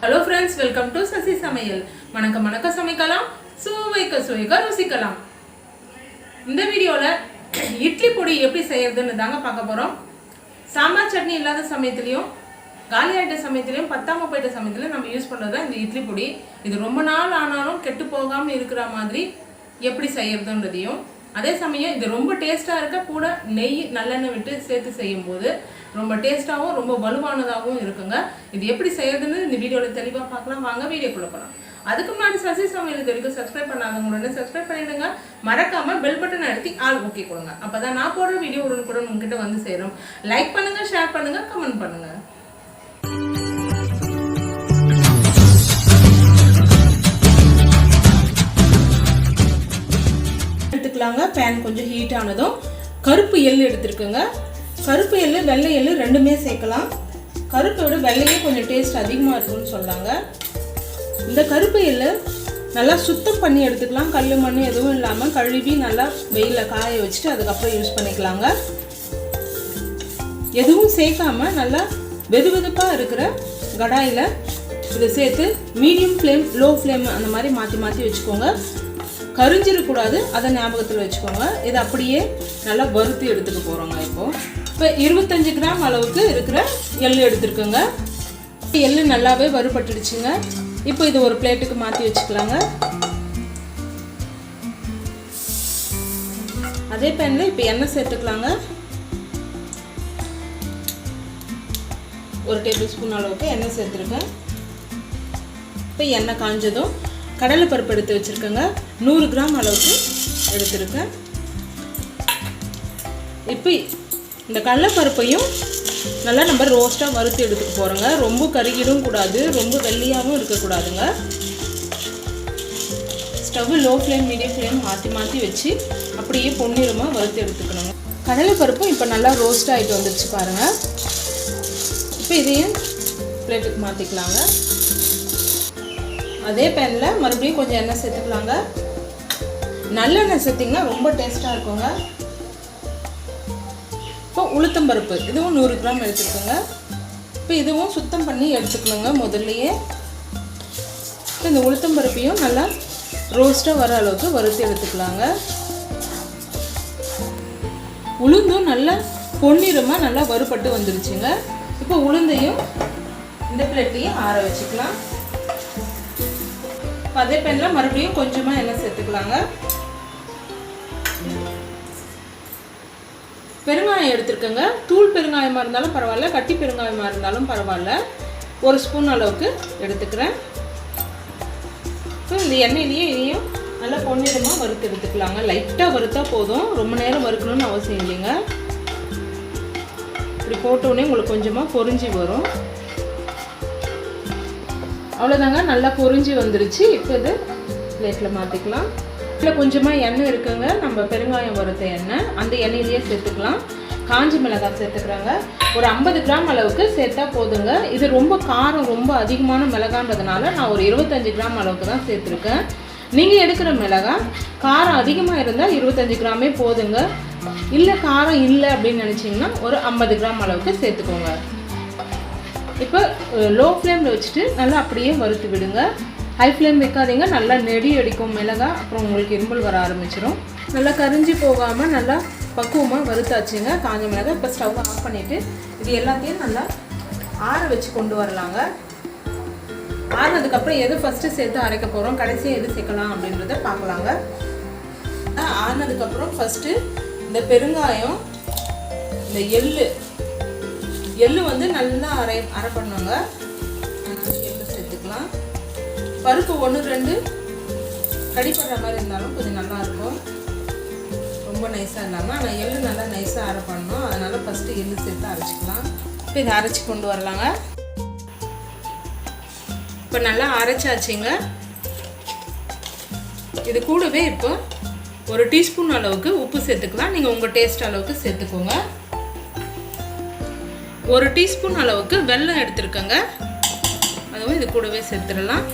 Hello friends, welcome to Sasi Samayal. வணக்கம் வணக்கம் சமைக்கலாம் சுவைக்க ருசிக்கலாம். இந்த வீடியோல இட்லி பொடி எப்படி செய்யறதுன்னு தாங்க பார்க்க போறோம். சாம்பார் சட்னி இல்லாத சமயத்திலயும் காலியாயிட்ட சமயத்திலயும் பத்தாம போயிட்ட சமயத்திலயும் நம்ம யூஸ் பண்றது இந்த இட்லி பொடி. இது ரொம்ப நாள் ஆனாலும் கெட்டு போகாம இருக்கிற மாதிரி எப்படி செய்யறதுன்றதையும் அதே சமயம் இது ரொம்ப டேஸ்டா இருக்க கூட நெய் நல்லெண்ணெய் விட்டு சேர்த்து செய்யும்போது ரொம்ப டேஸ்டாவும் ரொம்ப வலுவானதாகவும் இருக்குங்க. இது எப்படி செய்யறதுன்னு இந்த வீடியோல தெளிவா பார்க்கலாம். வாங்க வீடியோக்குள்ள போலாம். அதுக்கு முன்னாடி சசி சமையல் தெரிவிக்க சப்ஸ்கிரைப் பண்ணாதவங்க உடனே சப்ஸ்கிரைப் பண்ணிடுங்க. மறக்காம பெல் பட்டன் அழுத்தி ஆல் ஓகே கொடுங்க. அப்பதான் நான் போடுற வீடியோ உடனுக்குடன் உங்ககிட்ட வந்து சேரும். லைக் பண்ணுங்க, ஷேர் பண்ணுங்க, கமெண்ட் பண்ணுங்க. பேன் கொஞ்சம் ஹீட் ஆனதும் கருப்பு எள்ளு எடுத்துருக்குங்க. கருப்பு எள்ளு வெள்ளை எள்ளு ரெண்டுமே சேர்க்கலாம். கருப்பை விட வெள்ளையே கொஞ்சம் டேஸ்ட் அதிகமாக இருக்கும்னு சொன்னாங்க. இந்த கருப்பு எள்ளு நல்லா சுத்தம் பண்ணி எடுத்துக்கலாம். கல் மண் எதுவும் இல்லாமல் கழுவி நல்லா வெயிலில் காய வச்சுட்டு அதுக்கப்புறம் யூஸ் பண்ணிக்கலாங்க. எதுவும் சேர்க்காம நல்லா வெது வெதுப்பாக இருக்கிற கடாயில் இதை சேர்த்து மீடியம் ஃப்ளேம் லோ ஃப்ளேம் அந்த மாதிரி மாற்றி மாற்றி வச்சுக்கோங்க. கரிஞ்சிடக்கூடாது, அதை ஞாபகத்தில் வச்சுக்கோங்க. இதை அப்படியே நல்லா வறுத்து எடுத்துக்க போகிறோங்க. இப்போ 25 கிராம் அளவுக்கு இருக்கிற எள்ளு எடுத்துருக்குங்க. எள்ளு நல்லாவே வறுபட்டுடுச்சுங்க. இப்போ இது ஒரு பிளேட்டுக்கு மாற்றி வச்சுக்கலாங்க. அதே பேனில் இப்போ எண்ணெய் சேர்த்துக்கலாங்க. 1 டேபிள் ஸ்பூன் அளவுக்கு எண்ணெய் சேர்த்துருக்கேன். இப்போ எண்ணெய் காஞ்சதும் கடலைப்பருப்பு எடுத்து வச்சுருக்கேங்க. 100 கிராம் அளவுக்கு எடுத்துருக்கேன். இப்போ இந்த கடலைப்பருப்பையும் நல்லா நம்ம ரோஸ்ட்டாக வறுத்து எடுத்துக்க போகிறோங்க. ரொம்ப கருகிடும் கூடாது, ரொம்ப வெள்ளையாகவும் இருக்கக்கூடாதுங்க. Stove low flame medium flame மாற்றி மாற்றி வச்சு அப்படியே பொன்னிறமாக வறுத்து எடுத்துக்கணுங்க. கடலைப்பருப்பும் இப்போ நல்லா ரோஸ்ட் ஆகிட்டு வந்துடுச்சு பாருங்கள். இப்போ இதையும் பிளேட்டுக்கு மாற்றிக்கலாங்க. அதே பேனில் மறுபடியும் கொஞ்சம் எண்ணெய் சேர்த்துக்கலாங்க. நல்லெண்ணெய் சேர்த்திங்கன்னா ரொம்ப டேஸ்ட்டாக இருக்குங்க. இப்போ உளுத்தம்பருப்பு இதுவும் 100 கிராம் எடுத்துக்கோங்க. இப்போ இதுவும் சுத்தம் பண்ணி எடுத்துக்கணுங்க முதல்லையே. இப்போ இந்த உளுத்தம்பருப்பையும் நல்லா ரோஸ்ட்டாக வர அளவுக்கு வறுத்து எடுத்துக்கலாங்க. உளுந்தும் நல்லா பொன்னிறமாக நல்லா வறுபட்டு வந்துருச்சுங்க. இப்போ உளுந்தையும் இந்த பிளேட்லேயும் ஆற வச்சுக்கலாம். அதே பேனில் மறுபடியும் கொஞ்சமாக எண்ணெய் சேர்த்துக்கலாங்க. பெருங்காயம் எடுத்துருக்கேங்க. தூள் பெருங்காயமாக இருந்தாலும் பரவாயில்ல, கட்டி பெருங்காயமாக இருந்தாலும் பரவாயில்ல. 1 ஸ்பூன் அளவுக்கு எடுத்துக்கிறேன். இப்போ இந்த எண்ணெயிலேயே இதையும் நல்லா பொன்னிறமாக வறுத்து எடுத்துக்கலாங்க. லைட்டாக வறுத்தா போதும், ரொம்ப நேரம் வறுக்கணும்னு அவசியம் இல்லைங்க. இப்படி போட்டோடனே உங்களுக்கு கொஞ்சமாக பொரிஞ்சு வரும். அவ்வளோதாங்க, நல்லா பொரிஞ்சு வந்துருச்சு. இப்போ இது பிளேட்டில் மாற்றிக்கலாம். இதில் கொஞ்சமாக எண்ணெய் இருக்குங்க, நம்ம பெருங்காயம் வறுத்த எண்ணெய் அந்த எண்ணெயிலேயே சேர்த்துக்கலாம். காஞ்சி மிளகாய் சேர்த்துக்கிறாங்க. ஒரு 50 கிராம் அளவுக்கு சேர்த்தா போதுங்க. இது ரொம்ப காரம் ரொம்ப அதிகமான மிளகான்றதுனால நான் ஒரு 25 கிராம் அளவுக்கு தான் சேர்த்துருக்கேன். நீங்கள் எடுக்கிற மிளகாய் காரம் அதிகமாக இருந்தால் 25 கிராமே போதுங்க. இல்லை காரம் இல்லை அப்படின்னு நினச்சிங்கன்னா ஒரு 50 கிராம் அளவுக்கு சேர்த்துக்கோங்க. இப்போ லோ ஃப்ளேமில் வச்சுட்டு நல்லா அப்படியே வறுத்து விடுங்க. ஹை ஃப்ளேம் வைக்காதீங்க, நல்லா நெடி அடிக்கும் மிளகாய், அப்புறம் உங்களுக்கு இரும்பல் வர ஆரம்பிச்சிடும். நல்லா கரிஞ்சி போகாமல் நல்லா பக்குவமாக வறுத்தாச்சுங்க காஞ்ச மிளகாய். இப்போ ஸ்டவ் ஆஃப் பண்ணிவிட்டு இது எல்லாத்தையும் நல்லா ஆற வச்சு கொண்டு வரலாங்க. ஆறினதுக்கப்புறம் எது ஃபஸ்ட்டு சேர்த்து அரைக்க போகிறோம், கடைசியாக எது சேர்க்கலாம் அப்படின்றத பார்க்கலாங்க. ஆறினதுக்கப்புறம் ஃபஸ்ட்டு இந்த பெருங்காயம், இந்த எள்ளு வந்து நல்லா அரை பண்ணுங்க. எள்ளு சேர்த்துக்கலாம். பருப்பு 1-2 கடிப்படுற மாதிரி இருந்தாலும் கொஞ்சம் நல்லாயிருக்கும், ரொம்ப நைஸாக இல்லாமல். ஆனால் எள்ளு நல்லா நைஸாக அரை பண்ணணும், அதனால் ஃபஸ்ட்டு எள்ளு சேர்த்து அரைச்சிக்கலாம். இப்போ இதை அரைச்சி கொண்டு வரலாங்க. இப்போ நல்லா அரைச்சாச்சுங்க. இது கூடவே இப்போ 1 டீஸ்பூன் அளவுக்கு உப்பு சேர்த்துக்கலாம். நீங்கள் உங்கள் டேஸ்ட் அளவுக்கு சேர்த்துக்கோங்க. 1 டீஸ்பூன் அளவுக்கு வெல்லம் எடுத்துருக்கேங்க, அதுவும் இது கூடவே சேர்த்துடலாம்.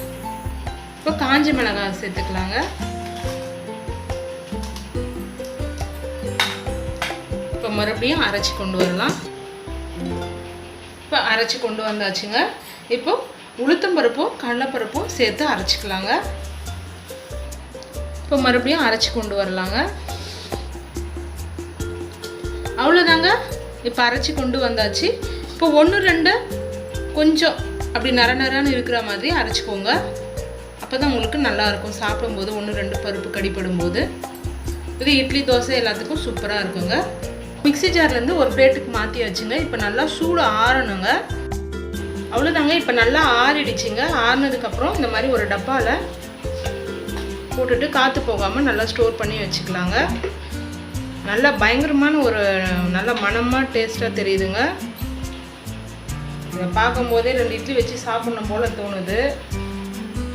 இப்போ காஞ்ச மிளகாய் சேர்த்துக்கலாங்க. இப்போ மறுபடியும் அரைச்சி கொண்டு வரலாம். இப்போ அரைச்சி கொண்டு வந்தாச்சுங்க. இப்போ உளுத்தம்பருப்பும் கடலைப்பருப்பும் சேர்த்து அரைச்சிக்கலாங்க. இப்போ மறுபடியும் அரைச்சி கொண்டு வரலாங்க. அவ்வளோதாங்க. இப்போ அரைச்சி கொண்டு வந்தாச்சு. இப்போ 1-2 கொஞ்சம் அப்படி நரன்னு இருக்கிற மாதிரி அரைச்சிக்கோங்க. அப்போ தான் உங்களுக்கு நல்லாயிருக்கும் சாப்பிடும்போது. 1-2 பருப்பு கடிப்படும் போது இது இட்லி தோசை எல்லாத்துக்கும் சூப்பராக இருக்குங்க. மிக்ஸி ஜார்லேருந்து ஒரு பிளேட்டுக்கு மாற்றி வச்சுங்க. இப்போ நல்லா சூடு ஆறணுங்க. அவ்வளோதாங்க. இப்போ நல்லா ஆறிடுச்சிங்க. ஆறினதுக்கப்புறம் இந்த மாதிரி ஒரு டப்பாவில் போட்டுட்டு காற்று போகாமல் நல்லா ஸ்டோர் பண்ணி வச்சுக்கலாங்க. நல்லா பயங்கரமான ஒரு நல்ல மணமாக டேஸ்ட்டாக தெரியுதுங்க. இதை பார்க்கும்போதே 2 இட்லி வச்சு சாப்பிடணும் போல் தோணுது.